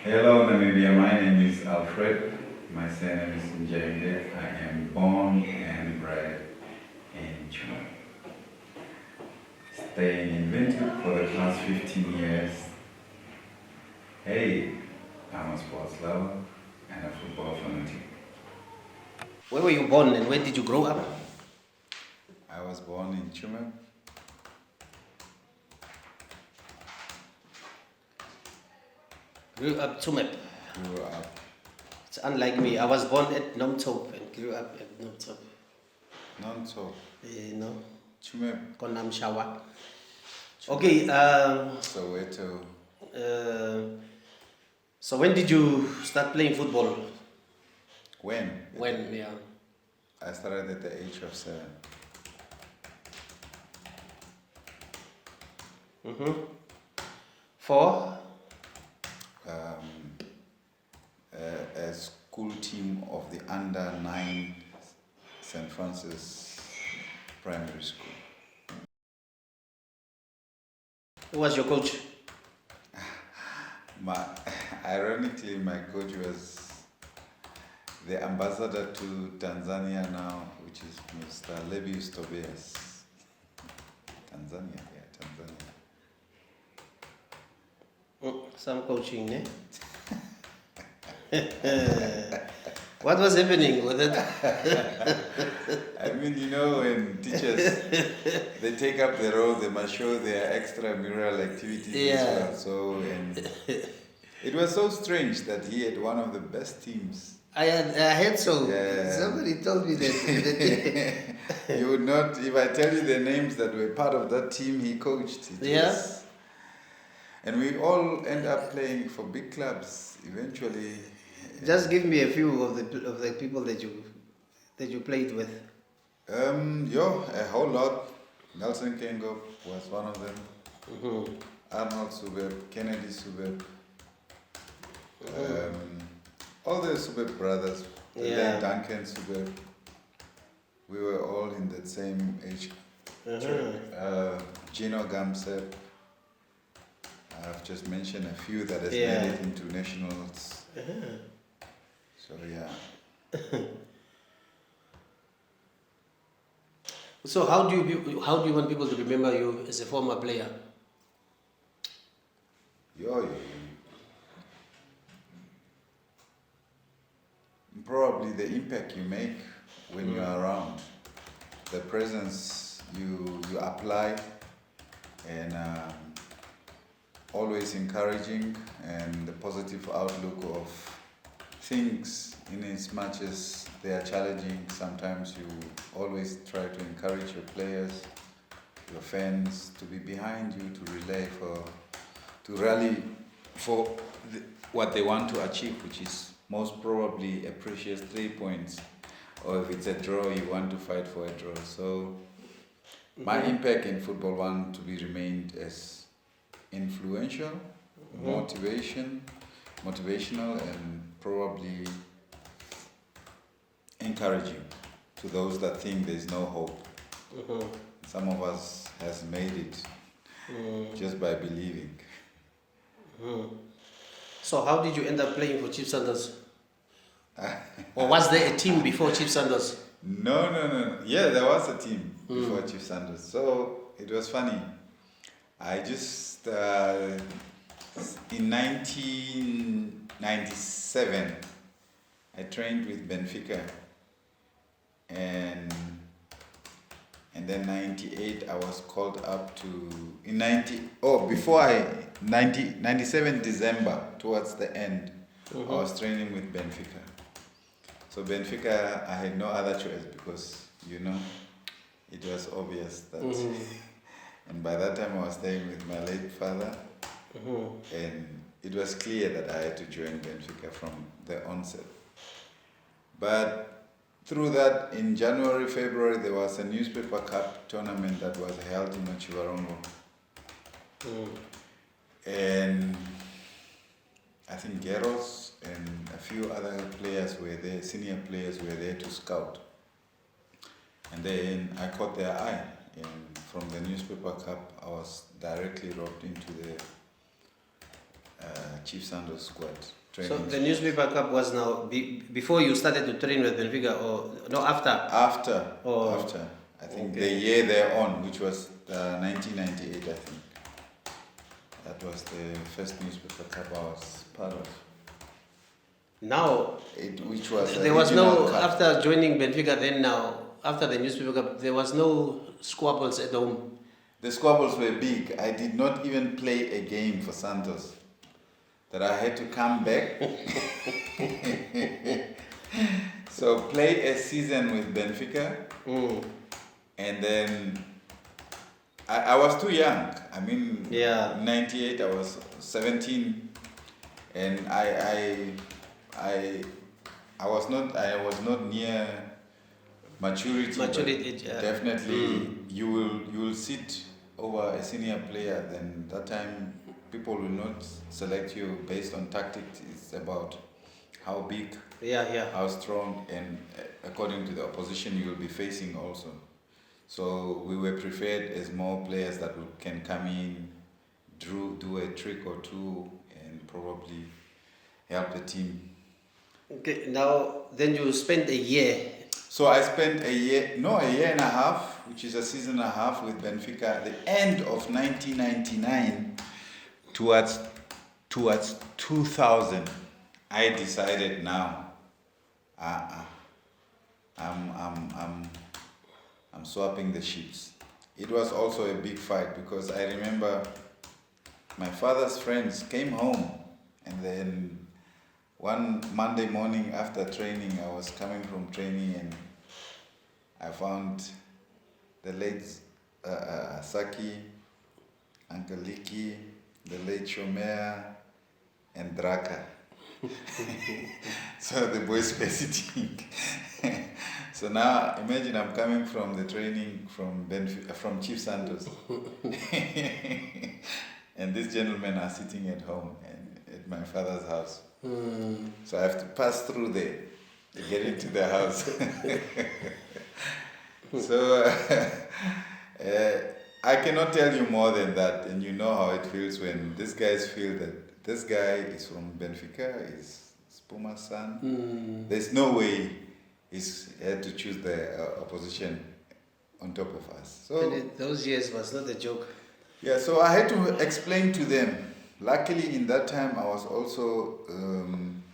Hello, Namibia. My name is Alfred. My surname is Ndyenge. I am born and bred in Chuma. Staying in Windhoek for the past 15 years. Hey, I'm a sports lover and a football fanatic. Where were you born and where did you grow up? I was born in Chuma. Grew up Tsumeb. Grew up. It's unlike me. I was born at Nomtop and grew up at Nomtop. Non-so. No, Chuma. Konamshawa. Okay, Soweto. so when did you start playing football? When? When, yeah. I started at the age of 7. For? A school team of the under 9 St. Francis Primary School. Who was your coach? Ironically, my coach was the ambassador to Tanzania now, which is Mr. Levius Tobias. Tanzania. Some coaching, eh? What was happening with it? I mean, when teachers, they take up the role, they must show their extramural activities as well. So, and it was so strange that he had one of the best teams. I had so. Yeah. Somebody told me that. You would not, if I tell you the names that were part of that team he coached. And we all end up playing for big clubs eventually. Just give me a few of the people that you played with. A whole lot. Nelson Kengo was one of them. Arnold Subeb, Kennedy Subeb, all the Subeb brothers, Duncan Subeb. We were all in that same age. Gino Gamsep. I've just mentioned a few that has made it into nationals. So yeah. So how do you want people to remember you as a former player? Probably the impact you make when you are around, the presence you apply, and always encouraging, and the positive outlook of things, in as much as they are challenging. Sometimes you always try to encourage your players, your fans, to be behind you, to rally for what they want to achieve, which is most probably a precious 3 points, or if it's a draw, you want to fight for a draw. So my impact in football want to be remained as influential, motivational, and probably encouraging to those that think there's no hope. Some of us has made it just by believing. So how did you end up playing for Chief Santos? Or was there a team before Chief Santos? No. Yeah, there was a team before Chief Santos. So it was funny. I just, in 1997, I trained with Benfica. And then 98, I was called up to, 97 December, towards the end, I was training with Benfica. So Benfica, I had no other choice because, it was obvious that, and by that time I was staying with my late father, and it was clear that I had to join Benfica from the onset. But through that, in January, February, there was a newspaper cup tournament that was held in Chivarongo. And I think Geros and a few other players were there, senior players were there to scout. And then I caught their eye, and from the newspaper cup, I was directly roped into the Chief Santos squad So training. the newspaper cup was now before you started to train with Benfica, or no, after? After, Oh, after. I think okay. the year they're on, which was 1998, I think. That was the first newspaper cup I was part of. Now, Which was a there was regional no, cup. after joining Benfica, then now, after the newspaper cup, there was no squabbles at home. The squabbles were big. I did not even play a game for Santos. That I had to come back. So play a season with Benfica, and then I was too young. I mean, Yeah. 98. I was 17, and I was not near maturity. but Maturity, yeah. Definitely, you will sit over a senior player. Then that time, people will not select you based on tactics. It's about how big, Yeah. how strong, and according to the opposition you will be facing also. So we were preferred as more players that can come in, do a trick or two, and probably help the team. Okay, now, then you spent a year. So I spent a year and a half, which is a season and a half with Benfica. At the end of 1999, towards 2000, I decided now, I'm swapping the ships. It was also a big fight because I remember my father's friends came home, and then one Monday morning after training, I was coming from training and I found the late Saki, Uncle Liki, the late Shomer, and Draka. So the boys were sitting. So now imagine I'm coming from the training from Chief Santos. And these gentlemen are sitting at home and at my father's house. So I have to pass through there to get into the house. So I cannot tell you more than that, and you know how it feels when these guys feel that this guy is from Benfica, is Puma's son. There's no way he's had to choose the opposition on top of us. So Those years was not a joke. yeah, so I had to explain to them. Luckily, in that time, I was also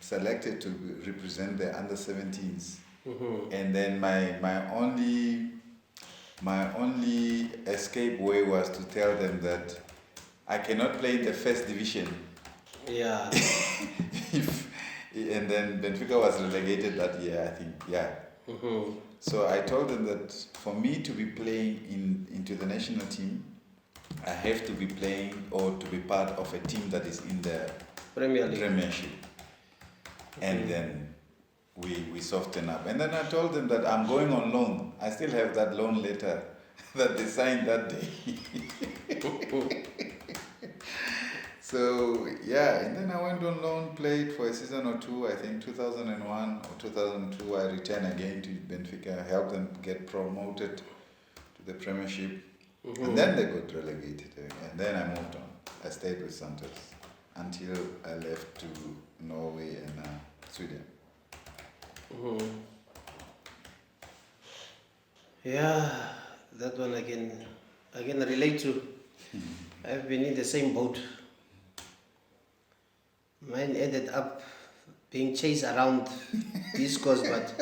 selected to represent the under-17s, and then my only escape way was to tell them that I cannot play in the first division. Yeah. And then Benfica was relegated that year, I think. Yeah. So I told them that for me to be playing into the national team, I have to be playing or to be part of a team that is in the Premier League. Premiership. And then we soften up. And then I told them that I'm going on loan. I still have that loan letter that they signed that day. So yeah, and then I went on loan, played for a season or two. I think 2001 or 2002 I returned again to Benfica, helped them get promoted to the Premiership. And then they got relegated, and then I moved on. I stayed with Santos until I left to Norway and Sweden. Yeah, that one I can relate to. I've been in the same boat. Mine ended up being chased around discos, but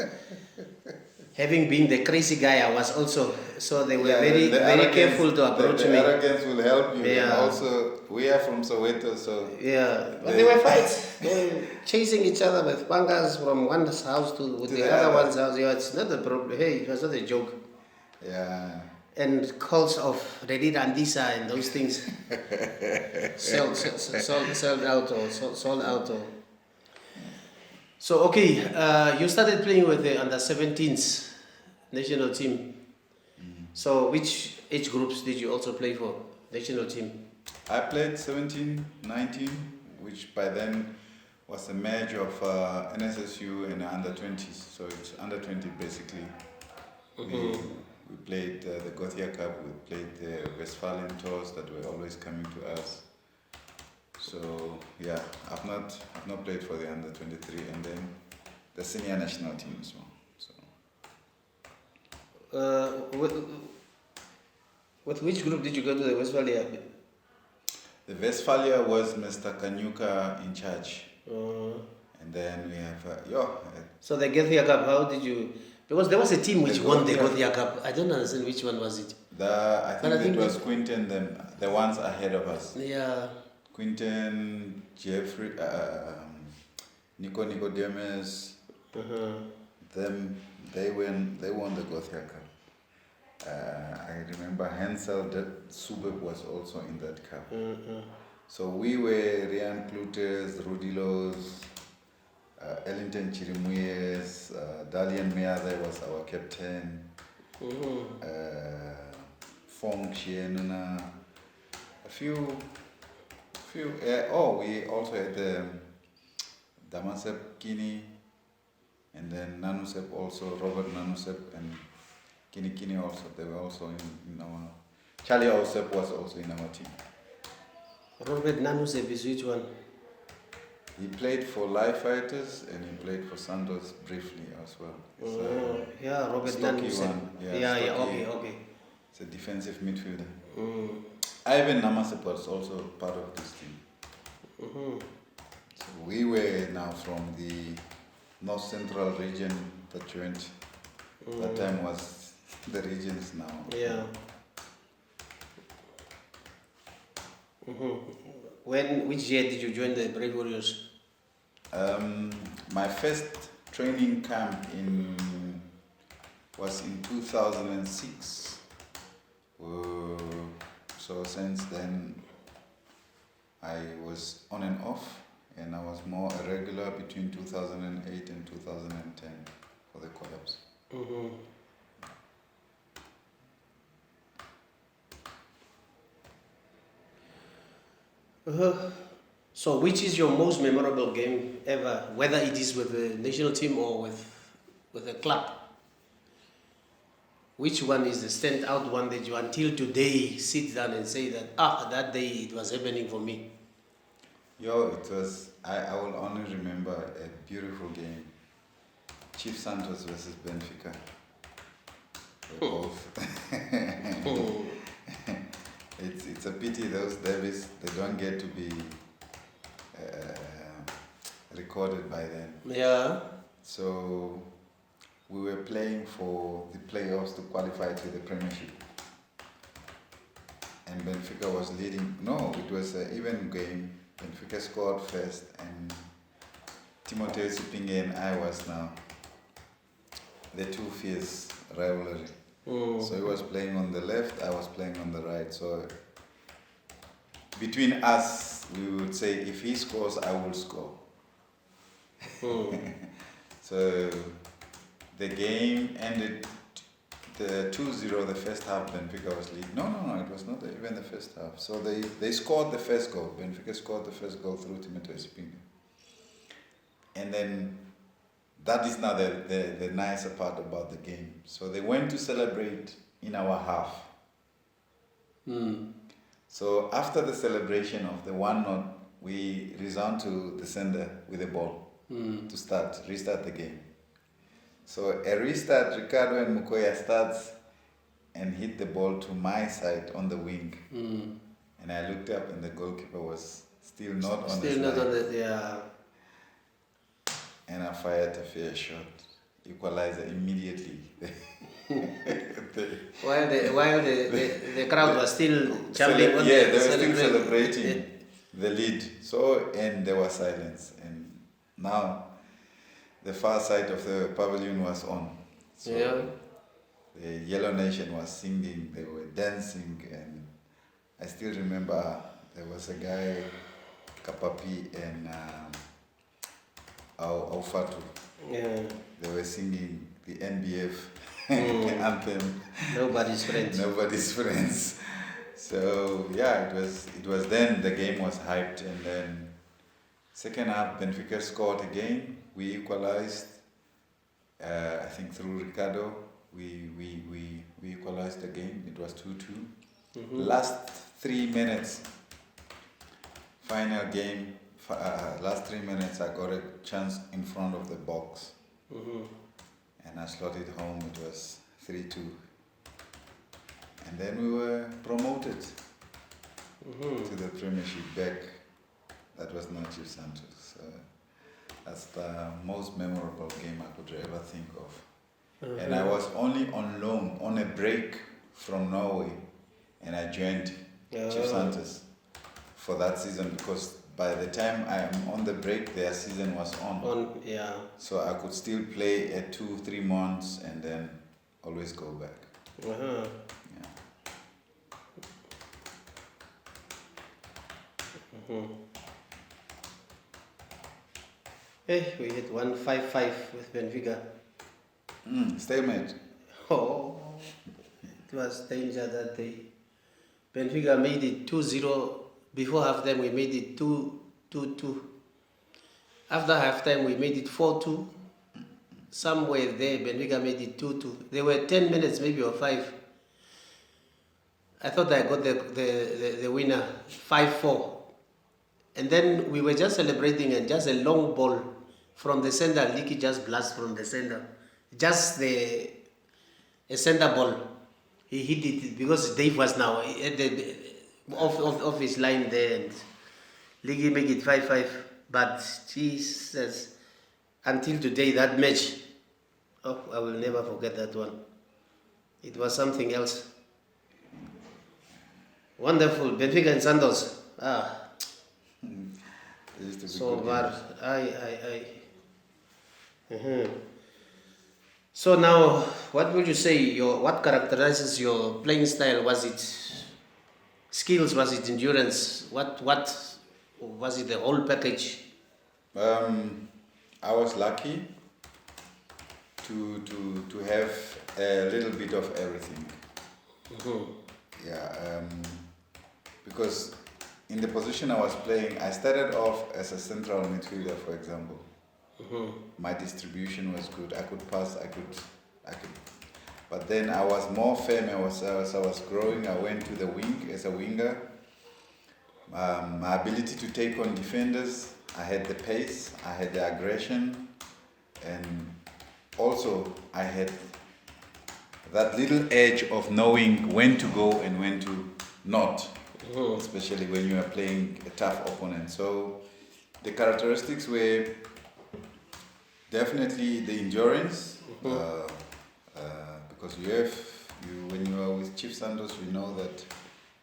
having been the crazy guy, I was also, so they were very careful to approach me. The arrogance will help you. Yeah. And also, we are from Soweto, so... Yeah, but there were fights. They were chasing each other with pangas from one house to the other one's house. Yeah, it's not a problem. Hey, it was not a joke. Yeah. And calls of Redid Andisa and those things. sold out. So, okay, you started playing with the under-17s national team. So, which age groups did you also play for, national team? I played 17, 19, which by then was a merge of NSSU and under-20s. So it's under-20 basically. We played the Gothia Cup, we played the Westphalian tours that were always coming to us. So yeah, I've not played for the under 23 and then the senior national team as well. So with which group did you go to the Westphalia? the Westphalia was Mr. Kanyuka in charge. And then we have So the Gothia Cup, how did you? Because there was a team which won the Gothia- Gothia Cup. I don't understand which one was it. I But I think it think was Quinton, the ones ahead of us. Yeah. Quinton, Jeffrey, Nicodemus, them they won the Gothia Cup. I remember Hansel Subeb was also in that cup. So we were Rian Clutes, Rudilos, Ellington Chirimuyes, Dalian Meade was our captain, Fong Xienuna, a few. We also had Damasep Kini, and then Nanusep also, Robert Nanusep and Kini also. They were also in our. Charlie Osep was also in our team. Robert Nanusep is which one? He played for Life Fighters and he played for Santos briefly as well. Yeah, Robert stocky Nanusep. one. Yeah, stocky. okay. It's a defensive midfielder. Ivan Namasep was also part of this team. So we were now from the North Central region that went. That time was the regions now. Yeah. Which year did you join the Brave Warriors? My first training camp was in 2006. So since then, I was on and off, and I was more irregular between 2008 and 2010 for the collabs. So which is your most memorable game ever, whether it is with the national team or with a club? Which one is the standout one that you until today sit down and say that day it was happening for me? It was, I will only remember a beautiful game. Chief Santos versus Benfica. Both. It's a pity those derbies, they don't get to be recorded by then. Yeah. So we were playing for the playoffs to qualify to the Premiership. And Benfica was leading. No, it was an even game. Benfica scored first and Timoteo Sipinge and I was now the two fierce rivalry. So he was playing on the left, I was playing on the right. So between us, we would say if he scores, I will score. So the game ended the 2-0 the first half. Benfica was leading. No, it was not even the first half. So they scored the first goal. Benfica scored the first goal through Timoteo Sipinge. And then that is now the nicer part about the game. So they went to celebrate in our half. So after the celebration of the 1-0, we resound to the sender with the ball to restart the game. So a restart, Ricardo and Mukoya starts and hit the ball to my side on the wing. And I looked up and the goalkeeper was still not on the line. Yeah. And I fired a fair shot. Equalizer immediately. While the crowd was still jumping on they were still celebrating the lead. So, and there was silence. And now the far side of the pavilion was on. So the Yellow Nation was singing, they were dancing, and I still remember there was a guy, Kapapi and Aufatu. Yeah. They were singing the NBF anthem. Nobody's friends. Nobody's friends. So yeah, it was then the game was hyped, and then second half Benfica scored again. We equalized. I think through Ricardo, we equalized the game. It was 2-2. Last 3 minutes. Final game, last 3 minutes, I got a chance in front of the box. And I slotted home. It was 3-2. And then we were promoted to the Premiership back. That was not Chief Santos. That's the most memorable game I could ever think of. And I was only on loan, on a break from Norway, and I joined Chief Santos for that season, because by the time I'm on the break, their season was on. So I could still play at 2-3 months and then always go back. Yeah. Hey, we hit 1-5-5 with Benfica. Stalemate. Oh, it was danger that day. Benfica made it 2-0. Before halftime, we made it 2-2. After halftime, we made it 4-2. Somewhere there, Benfica made it 2-2. There were 10 minutes, maybe, or 5. I thought I got the winner, 5-4. And then we were just celebrating, and just a long ball from the center, Leaky just blast from the center. Just a center ball. He hit it because Dave was now at the off his line there, and Leaky make it 5-5. But Jesus, until today, that match, oh, I will never forget that one. It was something else. Wonderful. Benfica and Santos. So bad. So now, what would you say? What characterizes your playing style? Was it skills? Was it endurance? What was it? The whole package. I was lucky to have a little bit of everything. Yeah, because in the position I was playing, I started off as a central midfielder, for example. My distribution was good. I could pass. I could. But then I was more firm. As I was growing, I went to the wing as a winger. My ability to take on defenders, I had the pace, I had the aggression, and also I had that little edge of knowing when to go and when to not, especially when you are playing a tough opponent. So the characteristics were definitely the endurance, because when you are with Chief Santos, you know that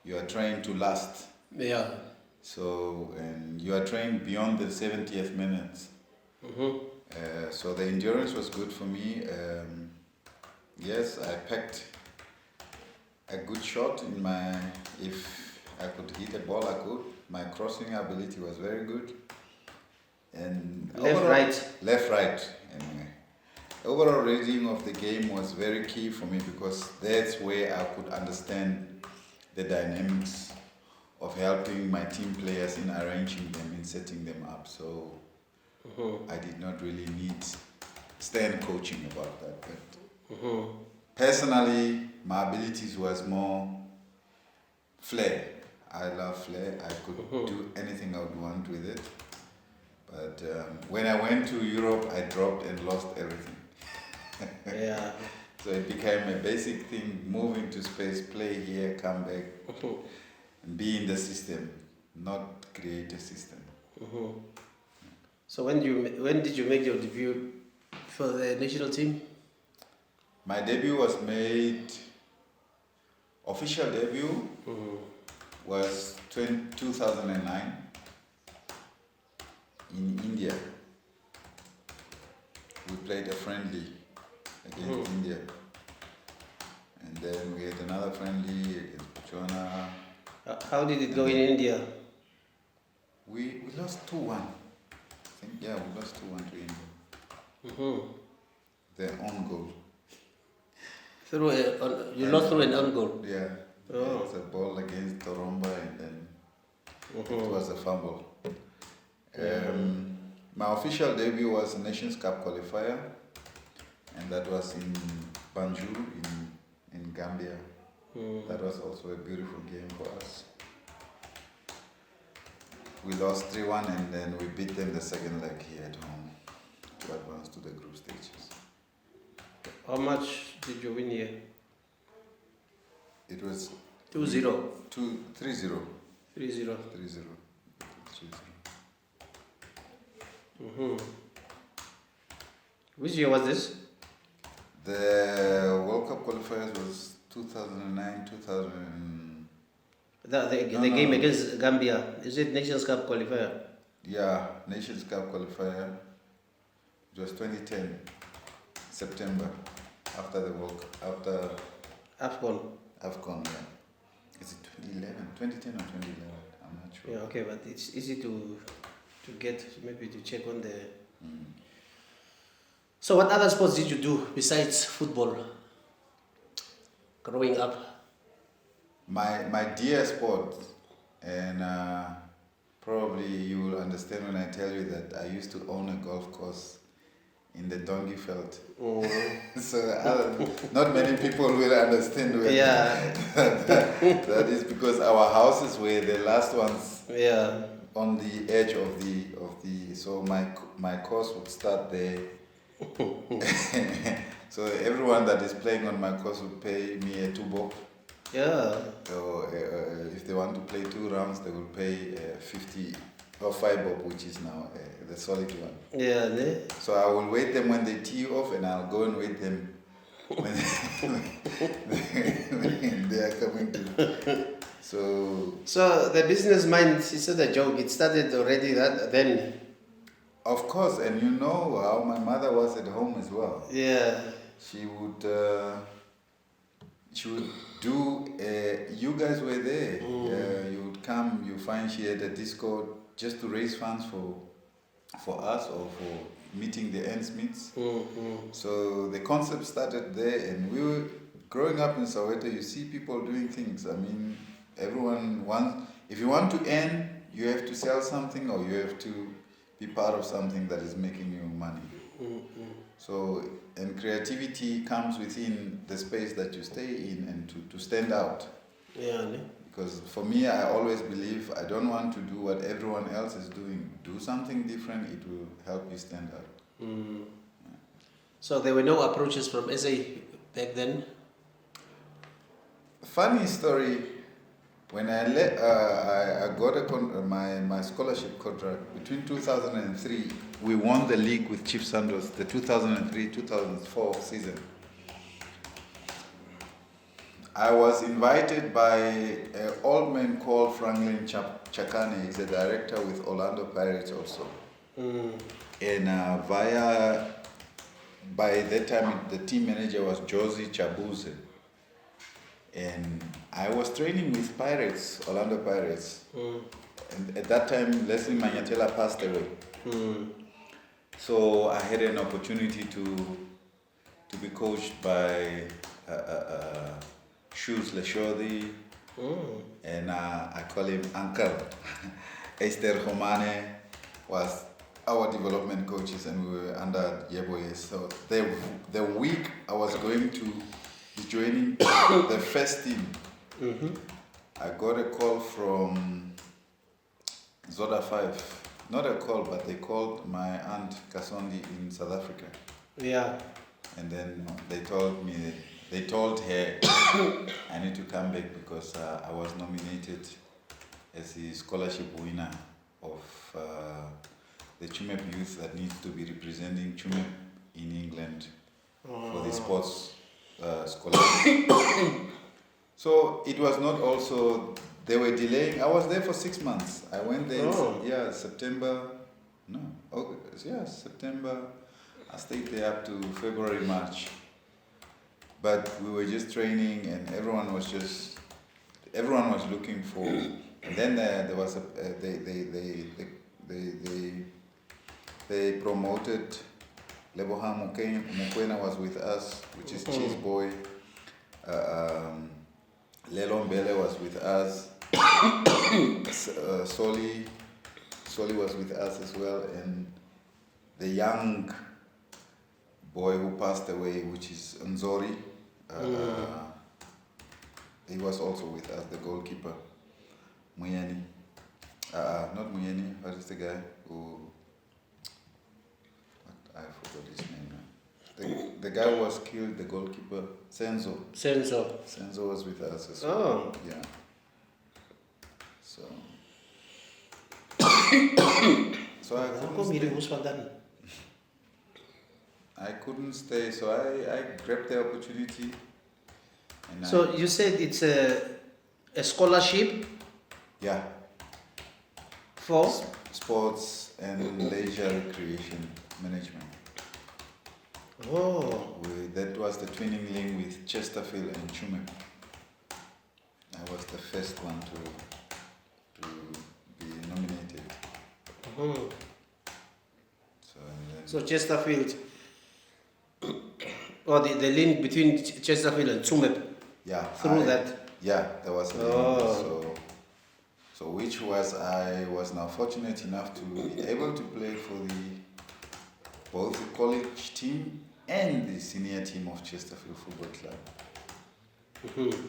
you are trying to last. Yeah. So, and you are trained beyond the 70th minute. So the endurance was good for me. Yes, I packed a good shot in my, if I could hit a ball, I could. My crossing ability was very good. And Left, right, anyway. Overall reading of the game was very key for me, because that's where I could understand the dynamics of helping my team players in arranging them, in setting them up. So I did not really need stand coaching about that. But personally, my abilities was more flair. I love flair. I could do anything I would want with it. But when I went to Europe, I dropped and lost everything. Yeah. So it became a basic thing: moving to space, play here, come back, and be in the system, not create a system. So when did you make your debut for the national team? My debut was made. Official debut was 2009 in India. We played a friendly against India, and then we had another friendly against Botswana. How did it go in India? We lost 2-1. I think, yeah, we lost 2-1 to India. Their own goal. You lost through an own goal? Yeah. It was a ball against Toromba, and then it was a fumble. My official debut was a Nations Cup qualifier, and that was in Banjul in Gambia. That was also a beautiful game for us. We lost 3-1 and then we beat them the second leg here at home to advance to the group stages. How much did you win here? It was 2-0. 3-0. 3-0. 3-0. Mm-hmm. Which year was this? The World Cup qualifiers was 2009, 2000. The game against Gambia. Is it Nations Cup qualifier? Yeah, Nations Cup qualifier. It was 2010, September, after the World Cup, after AFCON, yeah. Is it 2011? 2010 or 2011? I'm not sure. Yeah, okay, but it's easy to get, maybe to check on the... So what other sports did you do besides football growing up? My dear sport, and probably you will understand when I tell you that I used to own a golf course in the Dongyveld. So not many people will understand where that is, because our houses were the last ones on the edge of the so my course would start there. So everyone that is playing on my course would pay me a 2-bob. Yeah. So if they want to play 2 rounds, they will pay 50 or 5-bob, which is now the solid one. Yeah. So I will wait them when they tee off, and I'll go and wait them when they are coming to. So the business mind, it's not a joke. It started already then. Of course, and you know how my mother was at home as well. Yeah. She would do. You guys were there. You would come. You find she had a Discord just to raise funds for us or for meeting the ends meets. So the concept started there, and we were growing up in Soweto. You see people doing things. I mean, everyone wants. If you want to earn, you have to sell something, or you have to be part of something that is making you money. So, and creativity comes within the space that you stay in, and to stand out. Yeah. Because for me, I always believe I don't want to do what everyone else is doing. Do something different, it will help you stand out. Yeah. So there were no approaches from SA back then? Funny story, when I got my scholarship contract, between 2003, we won the league with Chief Santos, the 2003-2004 season. I was invited by an old man called Franklin Chakane. He's a director with Orlando Pirates also. And by that time, the team manager was Josie Chabuze. And I was training with Orlando Pirates. And at that time, Leslie Manyatela passed away. So I had an opportunity to be coached by Shoes Leshodi, and I call him Uncle. Esther Homane was our development coaches, and we were under Yeboye. So the week I was going to be joining the first team, I got a call from Zoda 5. Not a call, but they called my aunt Kasondi in South Africa. Yeah. And then they told her I need to come back because I was nominated as the scholarship winner of the Chumep youth that needs to be representing Chumep in England for the sports scholarship. So it was not also, they were delaying. I was there for 6 months. I went there September. I stayed there up to February, March. But we were just training, and everyone was looking for. And then there was they promoted. Leboha Mukwena was with us, which is Cheese Boy. Lelo Mbele was with us. Soli was with us as well, and the young boy who passed away, which is Nzori, he was also with us, the goalkeeper, Muyani. Not Muyeni. What is the guy who? I forgot his name now. The guy who was killed, the goalkeeper, Senzo. Senzo was with us as well. Oh. Yeah. So. So I couldn't stay, so I grabbed the opportunity. And so you said it's a scholarship? Yeah. For? Sports and leisure recreation management. Oh. That was the twinning link with Chesterfield and Chume. I was the first one to be nominated. Mm-hmm. So Chesterfield, or the link between Chesterfield and Tsumeb. Yeah. Through that. Yeah, there was a link. Oh. So which was I was now fortunate enough to be able to play for both the college team and the senior team of Chesterfield Football Club. Mm-hmm.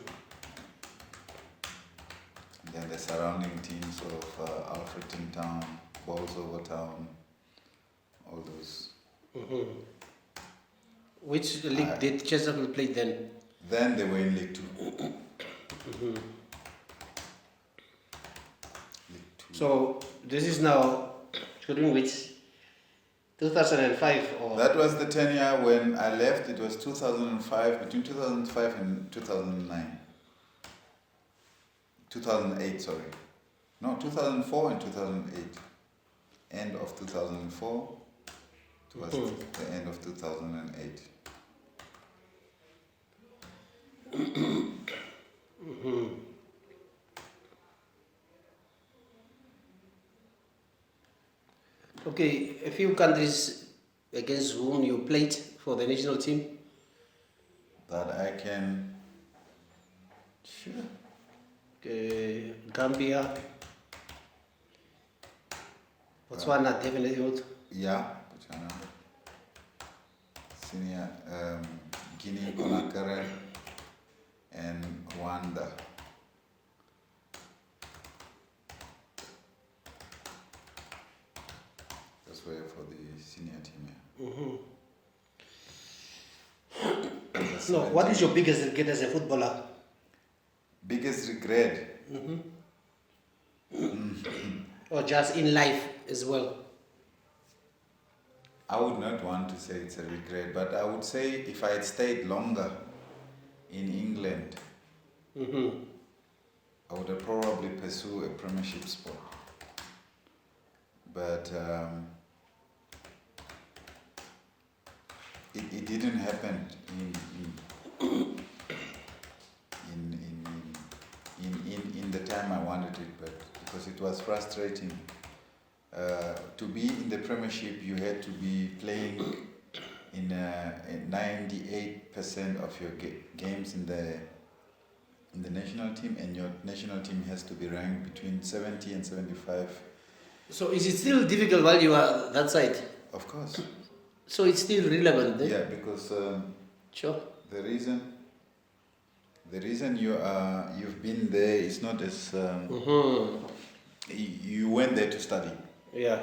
And then the surrounding teams of Alfred Town, Bolsover Town, all those. Mm-hmm. Which league did Chesterfield play then? Then they were in League 2. Mm-hmm. League 2. So this is now during which 2005 or? That was the tenure when I left. It was 2005, between 2005 and 2009. 2008, sorry. No, 2004 and 2008. End of 2004 was the end of 2008. Mm-hmm. Okay, a few countries against whom you played for the national team? That I can... Sure. Okay, Gambia, Botswana, definitely not. Yeah, Botswana. Senior, Guinea, Conakry, and Rwanda. That's where for the senior team. Yeah. Mm-hmm. No, what is your biggest regret as a footballer? Biggest regret? Or just in life as well? I would not want to say it's a regret, but I would say if I had stayed longer in England, I would have probably pursued a premiership sport. But it didn't happen in the time I wanted it, but because it was frustrating. To be in the premiership, you had to be playing in 98% of your games in the national team, and your national team has to be ranked between 70 and 75. So is it still difficult while you are that side? Of course. So it's still relevant then? Yeah, because sure. The reason you've been there is not as you went there to study. Yeah.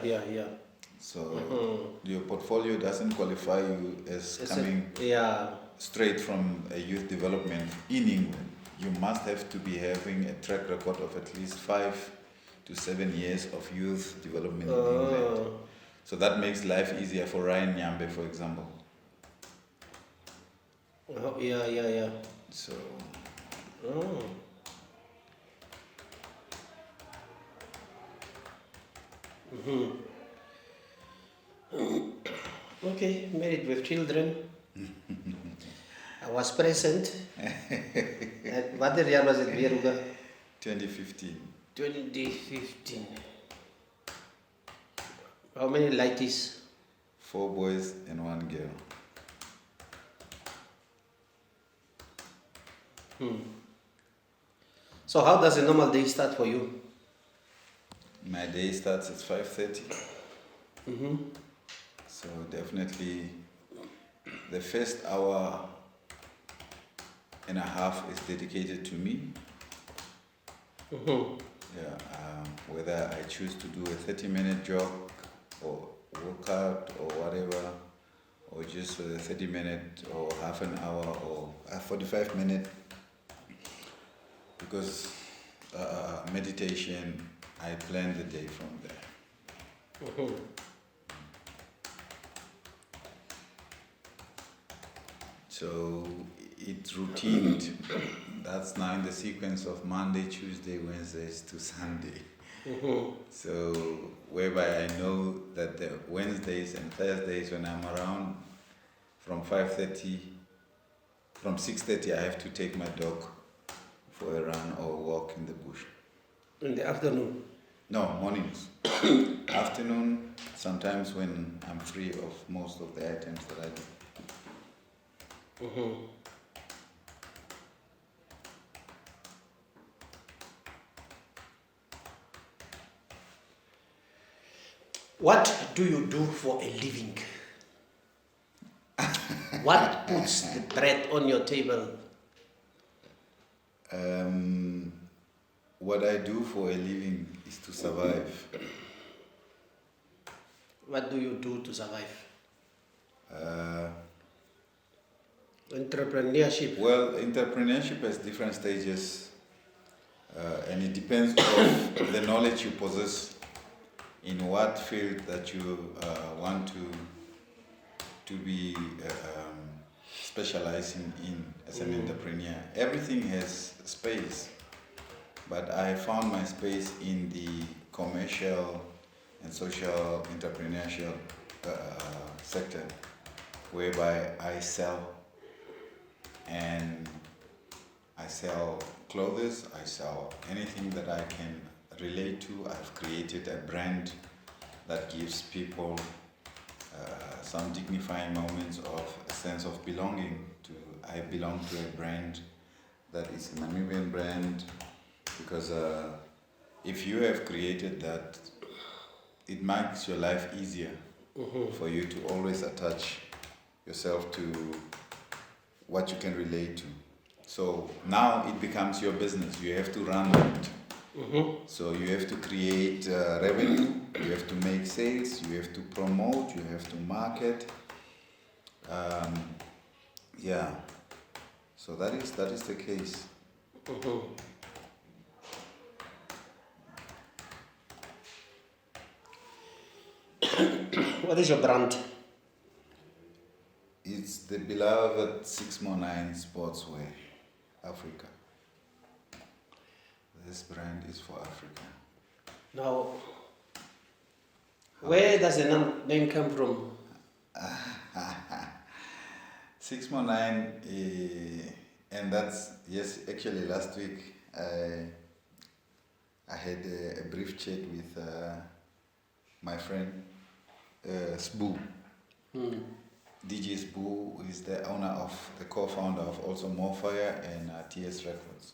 So your portfolio doesn't qualify you as coming straight from a youth development in England. You must have to be having a track record of at least 5 to 7 years of youth development in England. So that makes life easier for Ryan Nyambe, for example. Yeah. So. Okay, married with children. I was present. What year was it, Vieruga? 2015. 2015. How many lighties? 4 boys and 1 girl. So how does a normal day start for you? My day starts at 5:30. So definitely the first hour and a half is dedicated to me. Yeah, whether I choose to do a 30-minute jog or workout or whatever, or just a 30-minute or half an hour or a 45-minute, because meditation, I plan the day from there. Mhm. So it's routined. That's now in the sequence of Monday, Tuesday, Wednesdays to Sunday. Mhm. So whereby I know that the Wednesdays and Thursdays when I'm around from 5:30, from 6:30 I have to take my dog for a run or walk in the bush. In the afternoon. No, mornings. Afternoon, sometimes when I'm free of most of the items that I do. Mhm. What do you do for a living? What puts the bread on your table? What I do for a living is to survive. What do you do to survive? Uh, Entrepreneurship. well, entrepreneurship has different stages, and it depends on the knowledge you possess in what field that you want to be specializing in as an entrepreneur. Everything has space, but I found my space in the commercial and social entrepreneurial sector, whereby I sell, and I sell clothes, I sell anything that I can relate to. I've created a brand that gives people some dignifying moments of a sense of belonging to. I belong to a brand that is a Namibian brand, because if you have created that, it makes your life easier for you to always attach yourself to what you can relate to. So now it becomes your business. You have to run it. So you have to create revenue, you have to make sales, you have to promote, you have to market. Yeah. So that is the case. What is your brand? It's the beloved 609 Sportswear, Africa. This brand is for Africa. Now, where does the name come from? 619, and that's, yes, actually last week I had a brief chat with my friend Sbu. DJ Sbu, who is the owner of, the co-founder of also Morfire and TS Records.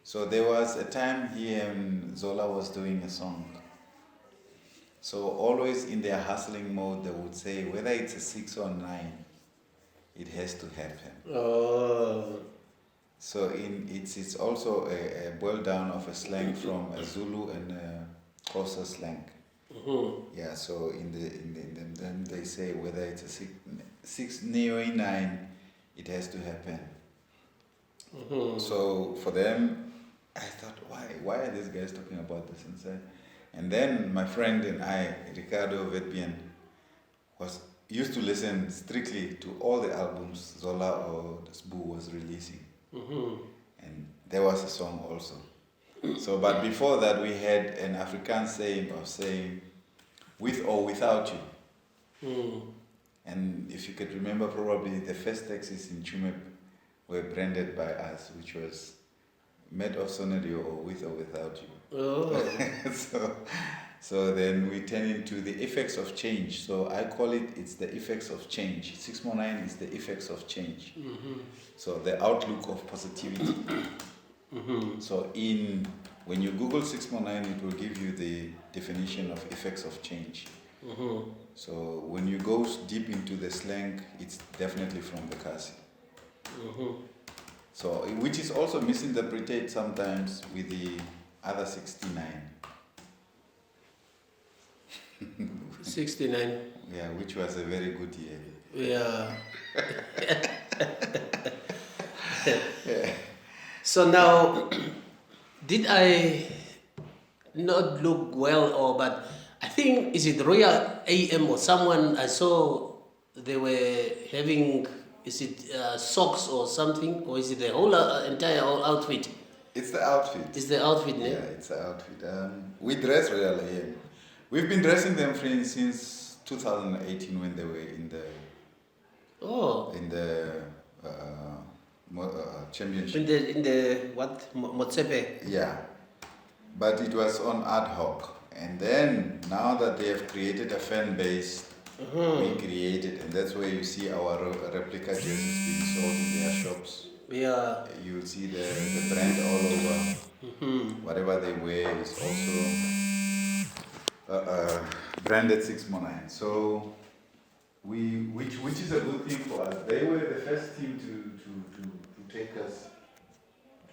So there was a time he and Zola was doing a song. So always in their hustling mode, they would say, whether it's a 6 or 9, it has to happen. Oh. So it's also a boil down of a slang from a Zulu and a Xhosa slang. Yeah. So in them they say whether it's a 6 neo 9, it has to happen. So for them, I thought, why are these guys talking about this inside? And then my friend and I, Ricardo Vetbian, used to listen strictly to all the albums Zola or Sbu was releasing. And there was a song also. So, but before that, we had an African saying of saying, with or without you. And if you could remember, probably the first taxis in Chumep were branded by us, which was made of Sonario or with or without you. Oh. So then we turn into the effects of change. So I call it's the effects of change. 619 is the effects of change. So the outlook of positivity. So when you Google 619, it will give you the definition of effects of change. So when you go deep into the slang, it's definitely from the Kasi. So which is also misinterpreted sometimes with the other 69. 69. Yeah, which was a very good year. Yeah. So now, did I not look well, or but I think is it Royal AM or someone I saw they were having, is it socks or something, or is it the whole entire outfit? It's the outfit. It's the outfit, Yeah, yeah. it's the outfit. We dress Royal AM. We've been dressing them since 2018 when they were in the championship. In the what Motsepe? Yeah, but it was on ad hoc. And then now that they have created a fan base, we created, and that's where you see our replica jerseys being sold in their shops. Yeah. You will see the brand all over. Whatever they wear is also branded 619. So which is a good thing for us. They were the first team to take us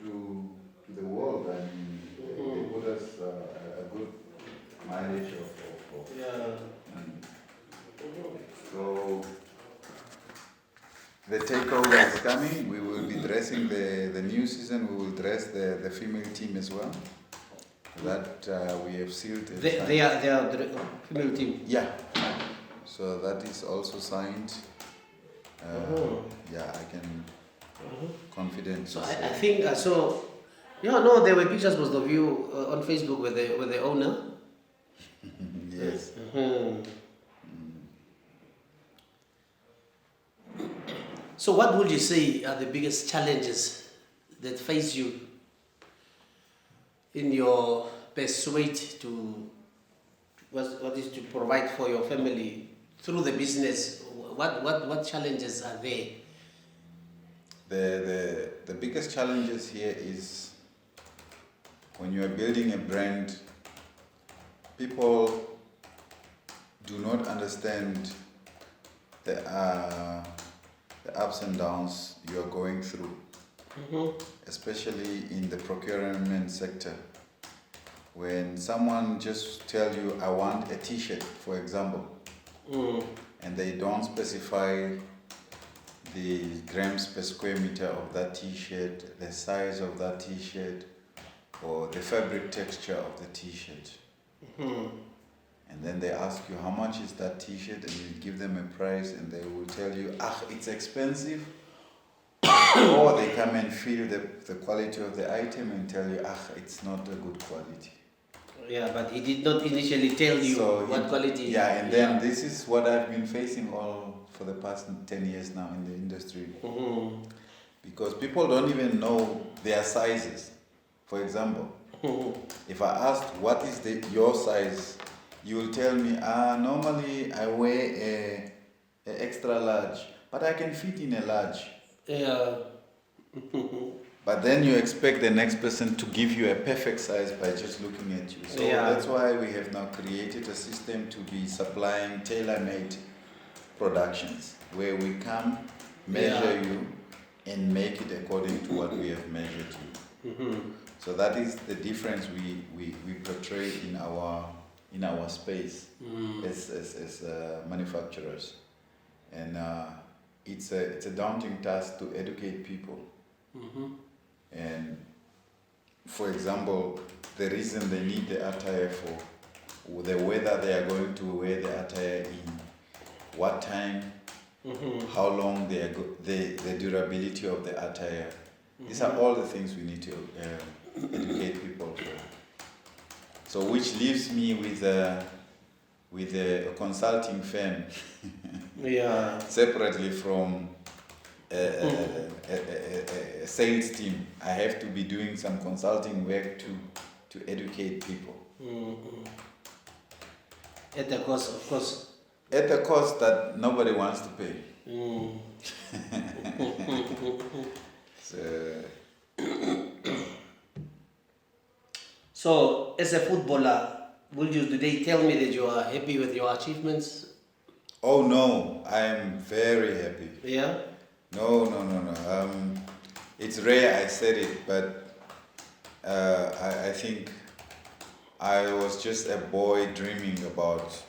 to the world. I mean, they put us a good mileage of Yeah. So the takeover is coming. We will be dressing the new season. We will dress the female team as well. That we have sealed. They are the female team. Yeah. So that is also signed. Yeah, I can confident. So I think I saw. Yeah, no, there were pictures most of you on Facebook with the owner. Yes. So what would you say are the biggest challenges that face you in your pursuit to what is to provide for your family through the business? What challenges are there? The biggest challenges here is when you are building a brand, people do not understand the ups and downs you are going through, especially in the procurement sector. When someone just tell you, I want a t-shirt, for example, and they don't specify the grams per square meter of that t-shirt, the size of that t-shirt, or the fabric texture of the t-shirt. And then they ask you, how much is that t-shirt? And you give them a price and they will tell you, it's expensive. Or they come and feel the quality of the item and tell you, it's not a good quality. Yeah, but he did not initially tell you what quality. Yeah, and then this is what I've been facing all for the past 10 years now in the industry. Because people don't even know their sizes. For example, if I asked, what is your size? You will tell me, normally I wear a extra large, but I can fit in a large. Yeah. But then you expect the next person to give you a perfect size by just looking at you. So that's why we have now created a system to be supplying tailor-made productions, where we come, measure you, and make it according to what we have measured you. So that is the difference we portray in our space as manufacturers, and it's a daunting task to educate people. And for example, the reason they need the attire for the weather they are going to wear the attire in, what time, how long the durability of the attire. These are all the things we need to educate people for. So which leaves me with a consulting firm separately from a sales team. I have to be doing some consulting work to educate people. At the cost, of course. At the cost that nobody wants to pay. So, as a footballer, do they tell me that you are happy with your achievements? Oh no, I am very happy. Yeah? No. It's rare I said it, but I think I was just a boy dreaming about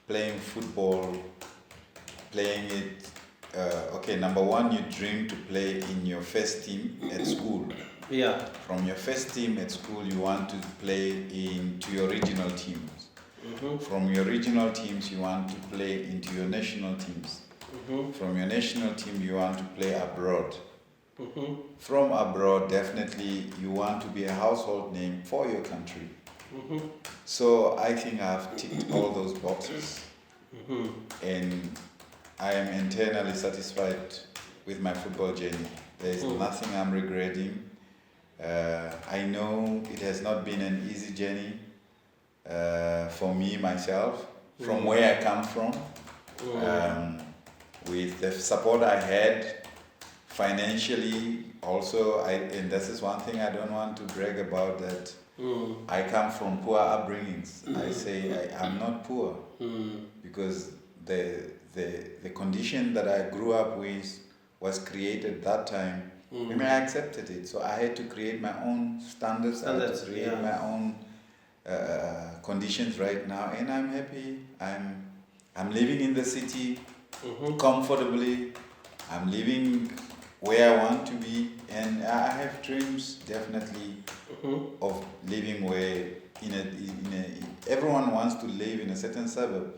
playing football, playing it. Okay, number one, you dream to play in your first team at school. Yeah. From your first team at school, you want to play into your regional teams. From your regional teams, you want to play into your national teams. From your national team, you want to play abroad. From abroad, definitely, you want to be a household name for your country. So I think I've ticked all those boxes. And I am internally satisfied with my football journey. There is nothing I'm regretting. I know it has not been an easy journey for me, myself, from where I come from. With the support I had financially, also, and this is one thing I don't want to brag about, that I come from poor upbringings. I say I'm not poor because the condition that I grew up with was created that time. I mean, I accepted it, so I had to create my own standards. I had to create my own conditions right now, and I'm happy. I'm living in the city comfortably. I'm living where I want to be, and I have dreams definitely of living where everyone wants to live in a certain suburb,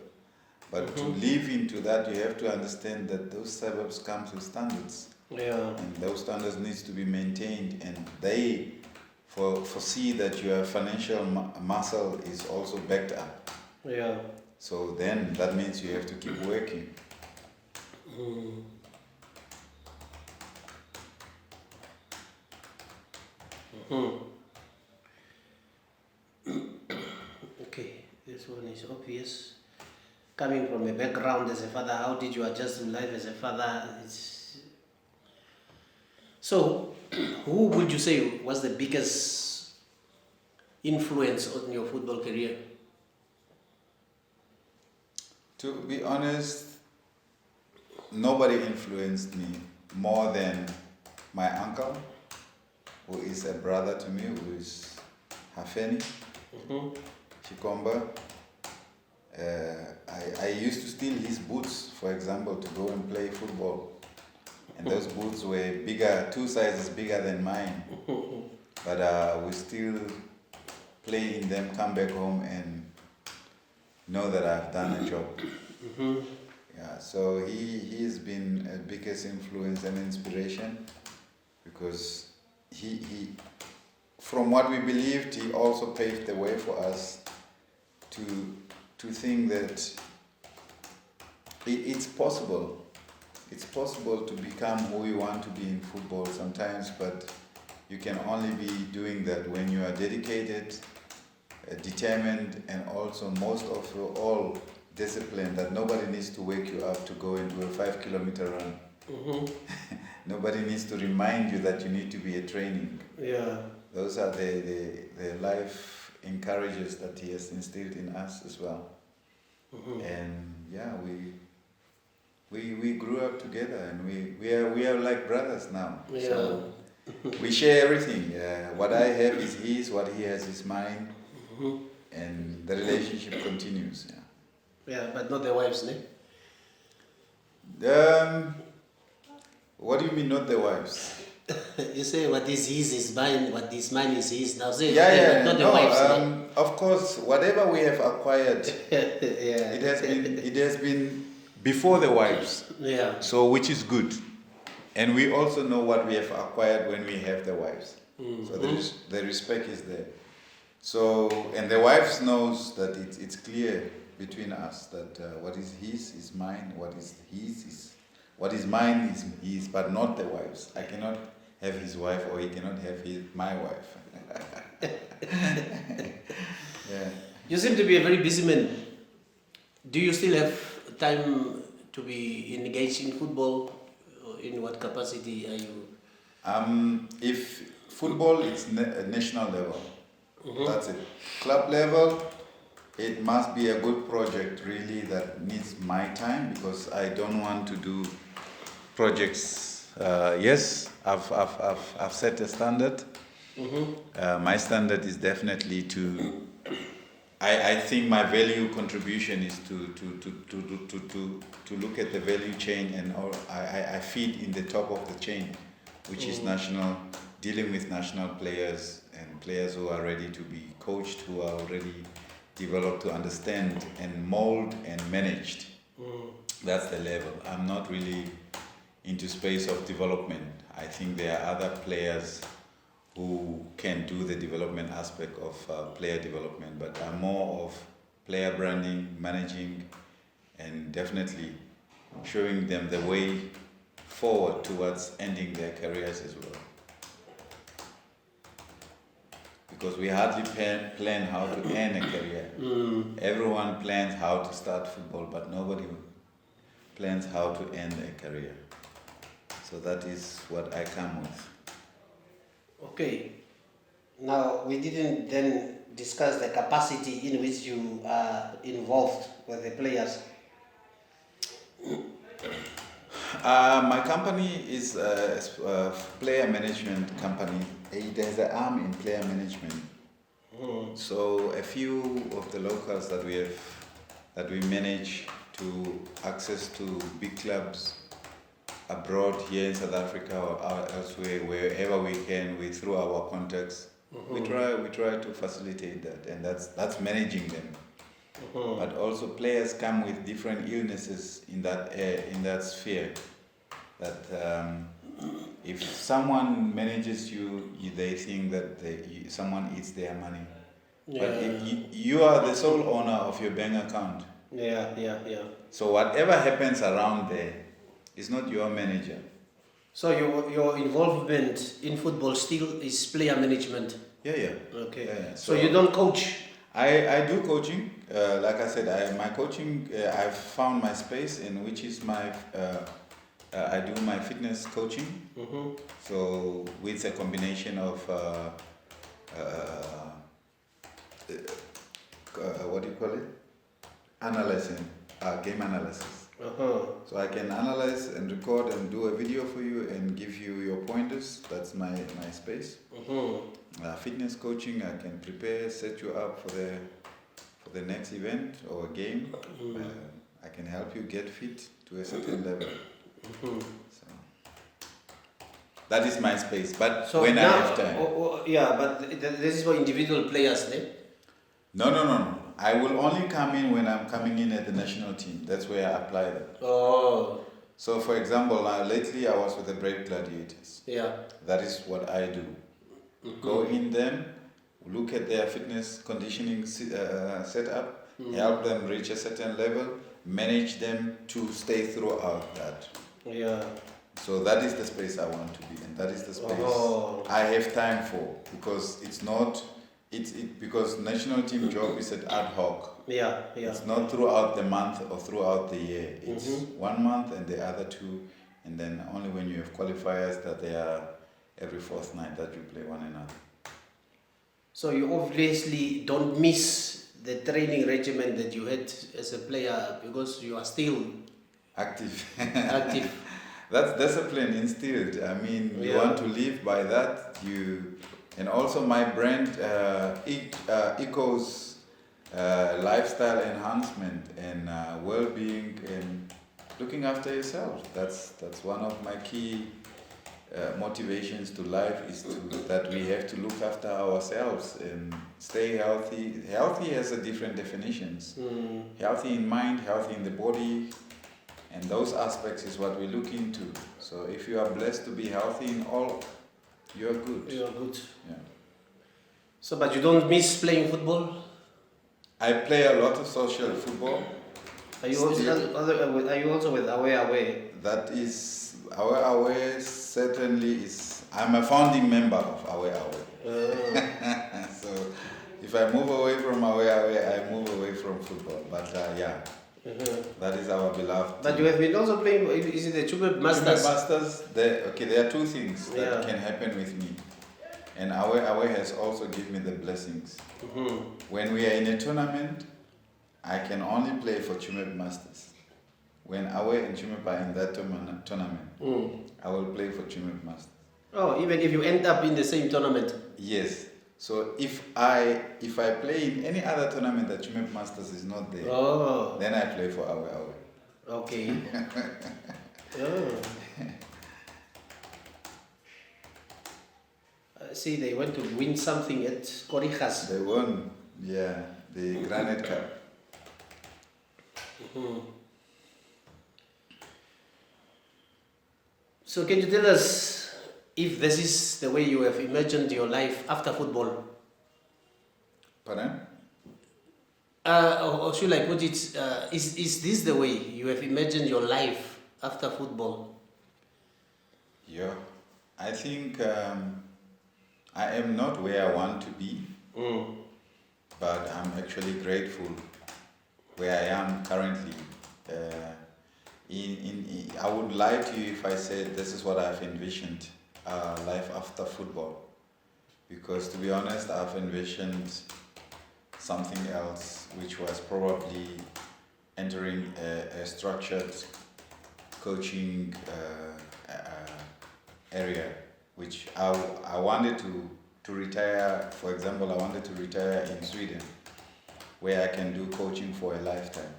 but to live into that, you have to understand that those suburbs come with standards. And those standards needs to be maintained, and they foresee that your financial muscle is also backed up. So then that means you have to keep working. Okay, this one is obvious. Coming from a background as a father, how did you adjust to life as a father? So, who would you say was the biggest influence on your football career? To be honest, nobody influenced me more than my uncle, who is a brother to me, who is Hafeni, Chikomba. I used to steal his boots, for example, to go and play football. And those boots were bigger, 2 sizes bigger than mine. But we still play in them, come back home and know that I've done a job. Yeah, so he has been a biggest influence and inspiration, because he from what we believed, he also paved the way for us to think that it's possible. It's possible to become who you want to be in football sometimes, but you can only be doing that when you are dedicated, determined, and also most of all disciplined, that nobody needs to wake you up to go into a 5-kilometer run. Nobody needs to remind you that you need to be a training. Those are the life encourages that he has instilled in us as well. And yeah, we grew up together, and we are like brothers now. So we share everything. What I have is his, what he has is mine, and the relationship continues. Yeah, but not the wives, ne? What do you mean, not the wives? You say what is his is mine, what is mine is his. Now say but not the wives. Of course, whatever we have acquired, it has been before the wives. So which is good, and we also know what we have acquired when we have the wives. So the respect is there. So, and the wives knows that it's clear between us that what is his is mine, what is his is. What is mine is his, but not the wife's. I cannot have his wife, or he cannot have my wife. You seem to be a very busy man. Do you still have time to be engaged in football? In what capacity are you? If football is national level, that's it. Club level, it must be a good project really that needs my time, because I don't want to do projects. Yes, I've set a standard, My standard is definitely to. I think my value contribution is to look at the value chain, and I feed in the top of the chain, which is national, dealing with national players and players who are ready to be coached, who are already developed to understand and mold and managed. That's the level. I'm not really into space of development. I think there are other players who can do the development aspect of player development, but I'm more of player branding, managing, and definitely showing them the way forward towards ending their careers as well. Because we hardly plan how to end a career. Everyone plans how to start football, but nobody plans how to end a career. So that is what I come with. Okay. Now, we didn't then discuss the capacity in which you are involved with the players. My company is a player management company. It has an arm in player management. So a few of the locals that we have, that we manage to access to big clubs abroad, here in South Africa or elsewhere, wherever we can, through our contacts, we try to facilitate that, and that's managing them. But also players come with different illnesses in that sphere. That if someone manages you, they think that someone eats their money. But if you are the sole owner of your bank account. Yeah. So whatever happens around there is not your manager. So your involvement in football still is player management? Yeah. Okay. Yeah. So you don't coach? I do coaching. Like I said, my coaching, I've found my space in which is my, I do my fitness coaching. So with a combination of, what do you call it? Analyzing, game analysis. So I can analyze and record and do a video for you and give you your pointers. That's my space. Fitness coaching, I can prepare, set you up for the next event or game. I can help you get fit to a certain level. So that is my space. But so when now, I have time. But this is for individual players then? No. I will only come in when I'm coming in at the national team. That's where I apply that. So for example, lately I was with the Brave Gladiators. Yeah. That is what I do. Go in them, look at their fitness conditioning setup, help them reach a certain level, manage them to stay throughout that. Yeah. So that is the space I want to be in. That is the space I have time for, because it's not. Because national team job is at ad hoc. Yeah. It's not throughout the month or throughout the year. It's 1 month and the other 2, and then only when you have qualifiers that they are every fourth night that you play one another. So you obviously don't miss the training regimen that you had as a player because you are still active. That's discipline instilled. I mean, you want to live by that. And also my brand echoes lifestyle enhancement and well-being and looking after yourself. That's one of my key motivations to life, is that we have to look after ourselves and stay healthy. Healthy has a different definitions. Healthy in mind, healthy in the body, and those aspects is what we look into. So if you are blessed to be healthy in all, you're good. You're good. Yeah. So, but you don't miss playing football? I play a lot of social football. Are you also with Away? That is, Away certainly is. I'm a founding member of Away. So if I move away from Away, I move away from football. But that is our beloved. But you have been also playing. Is it the Chumeb Masters? Masters. There are 2 things that can happen with me, and Away has also given me the blessings. When we are in a tournament, I can only play for Chumeb Masters. When Away and Chumeb are in that tournament, I will play for Chumeb Masters. Oh, even if you end up in the same tournament. Yes. So if I play in any other tournament that Chumep Masters is not there, Oh, then I play for Awe. okay. Oh. See, they want to win something at Korijas. They won, yeah, the Granite Cup. Mhm. So can you tell us if this is the way you have imagined your life after football? Pardon? Or should I put it, is this the way you have imagined your life after football? Yeah. I think I am not where I want to be, but I'm actually grateful where I am currently. I would lie to you if I said this is what I've envisioned life after football, because to be honest, I've envisioned something else, which was probably entering a structured coaching area, which I wanted to retire. For example, I wanted to retire in Sweden, where I can do coaching for a lifetime.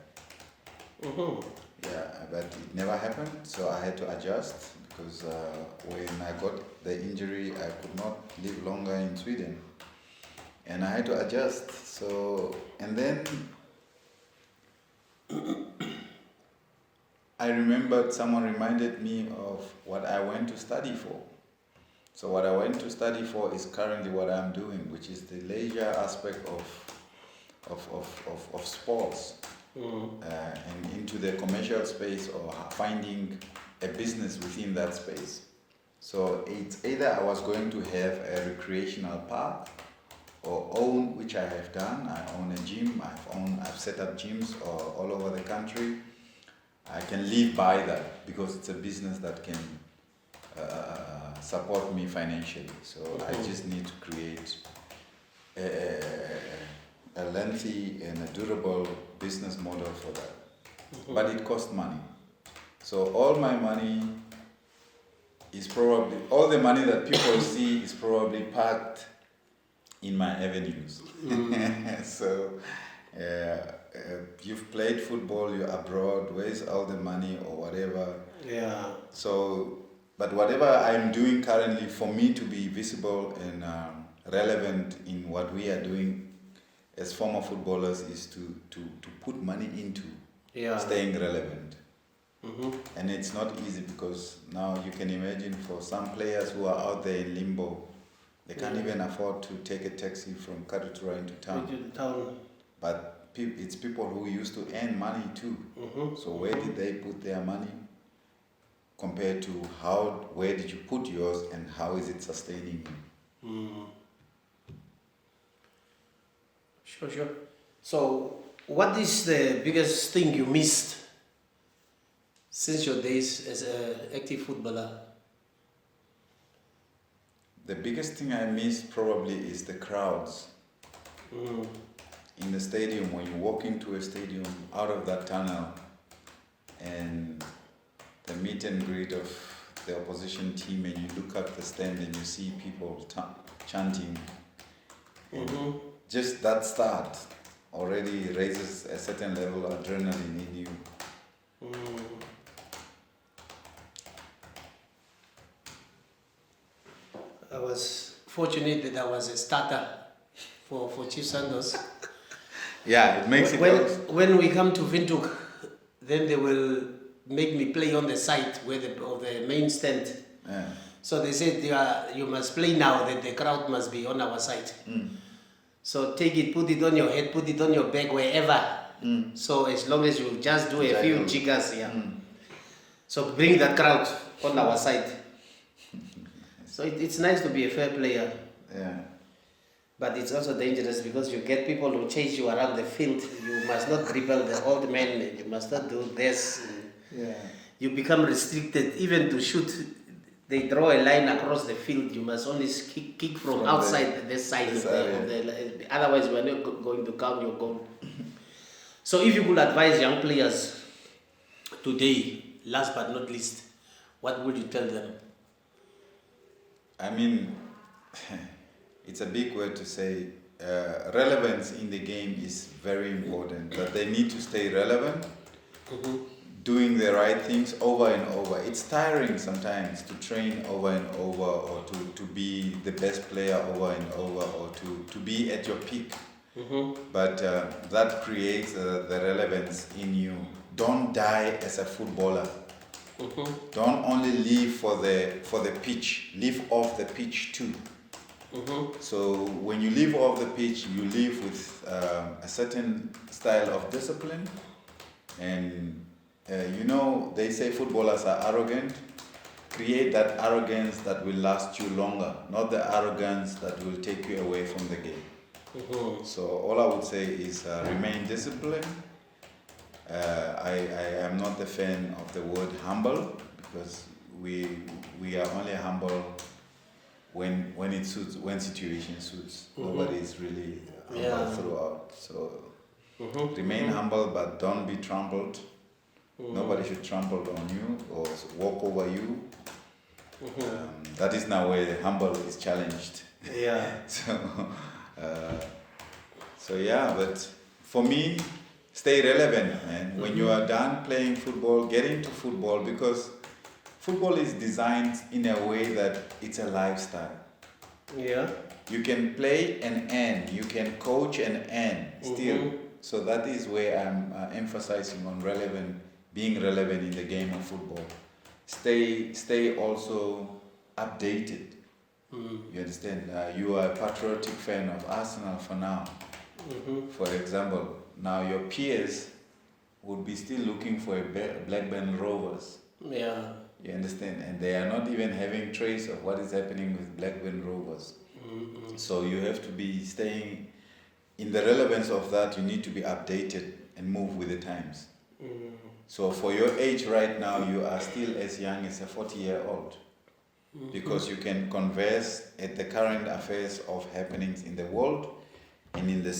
Mm-hmm. Yeah, but it never happened, so I had to adjust because when I got the injury, I could not live longer in Sweden, and I had to adjust. So, and then I remembered someone reminded me of what I went to study for. So what I went to study for is currently what I'm doing, which is the leisure aspect of sports. And into the commercial space or finding a business within that space. So it's either I was going to have a recreational park or own, which I have done. I own a gym. I've set up gyms all over the country. I can live by that because it's a business that can support me financially. So I just need to create a lengthy and a durable business model for that. But it costs money. So all my money is probably, all the money that people see is probably parked in my avenues. So you've played football, you're abroad, where's all the money or whatever? Yeah. So, but whatever I'm doing currently, for me to be visible and relevant in what we are doing as former footballers is to put money into staying relevant. And it's not easy because now you can imagine for some players who are out there in limbo, they can't even afford to take a taxi from Katutura into town. But it's people who used to earn money too. So where did they put their money compared to where did you put yours and how is it sustaining you? Sure. So, what is the biggest thing you missed since your days as an active footballer? The biggest thing I missed probably is the crowds. In the stadium, when you walk into a stadium out of that tunnel and the meet and greet of the opposition team, and you look at the stand and you see people chanting. Just that start already raises a certain level of adrenaline in you. I was fortunate that I was a starter for Chief Santos. Yeah, it makes when we come to Windhoek, then they will make me play on the side where the main stand. Yeah. So they said you must play now, that the crowd must be on our side. So take it, put it on your head, put it on your back, wherever. So as long as you just do a few chicas, So bring that crowd on our side. So it's nice to be a fair player. Yeah. But it's also dangerous because you get people who chase you around the field. You must not dribble the old man. You must not do this. Yeah. You become restricted. Even to shoot, they draw a line across the field. You must only kick from outside this side of the otherwise we are not going to count your goal. So if you could advise young players today, last but not least, what would you tell them? I mean, it's a big word to say. Relevance in the game is very important. That they need to stay relevant, doing the right things over and over. It's tiring sometimes to train over and over, or to be the best player over and over, or to be at your peak. But that creates the relevance in you. Don't die as a footballer. Don't only live for the pitch. Live off the pitch too. So when you live off the pitch, you live with a certain style of discipline, and they say footballers are arrogant. Create that arrogance that will last you longer, not the arrogance that will take you away from the game. So all I would say is remain disciplined. I am not a fan of the word humble, because we are only humble when it suits, when situation suits. Nobody is really humble throughout. So remain humble, but don't be trampled. Nobody should trample on you or walk over you. That is now where the humble is challenged. Yeah. So yeah, but for me, stay relevant, man. When you are done playing football, get into football, because football is designed in a way that it's a lifestyle. Yeah. You can play and earn, you can coach and earn still. So that is where I'm emphasizing on being relevant in the game of football. Stay also updated. You understand? You are a patriotic fan of Arsenal for now. For example, now your peers would be still looking for a Blackburn Rovers. Yeah. You understand? And they are not even having trace of what is happening with Blackburn Rovers. So you have to be staying in the relevance of that. You need to be updated and move with the times. So for your age right now, you are still as young as a 40-year-old, because you can converse at the current affairs of happenings in the world and in the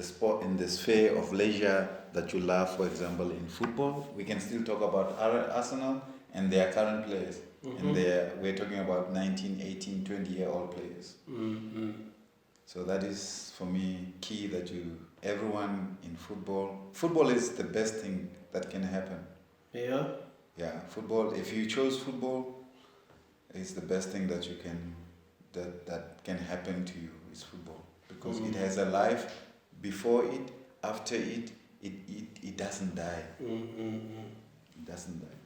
sport, in the sphere of leisure that you love. For example, in football, we can still talk about Arsenal and their current players. And we're talking about 19, 18, 20-year-old players. So that is, for me, key, that everyone in football is the best thing that can happen. Yeah. Yeah, football, if you chose football, is the best thing that that can happen to you, is football. Because it has a life before it, after it, it doesn't die. It doesn't die.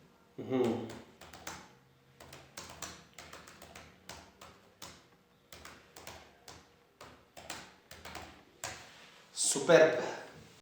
Superb.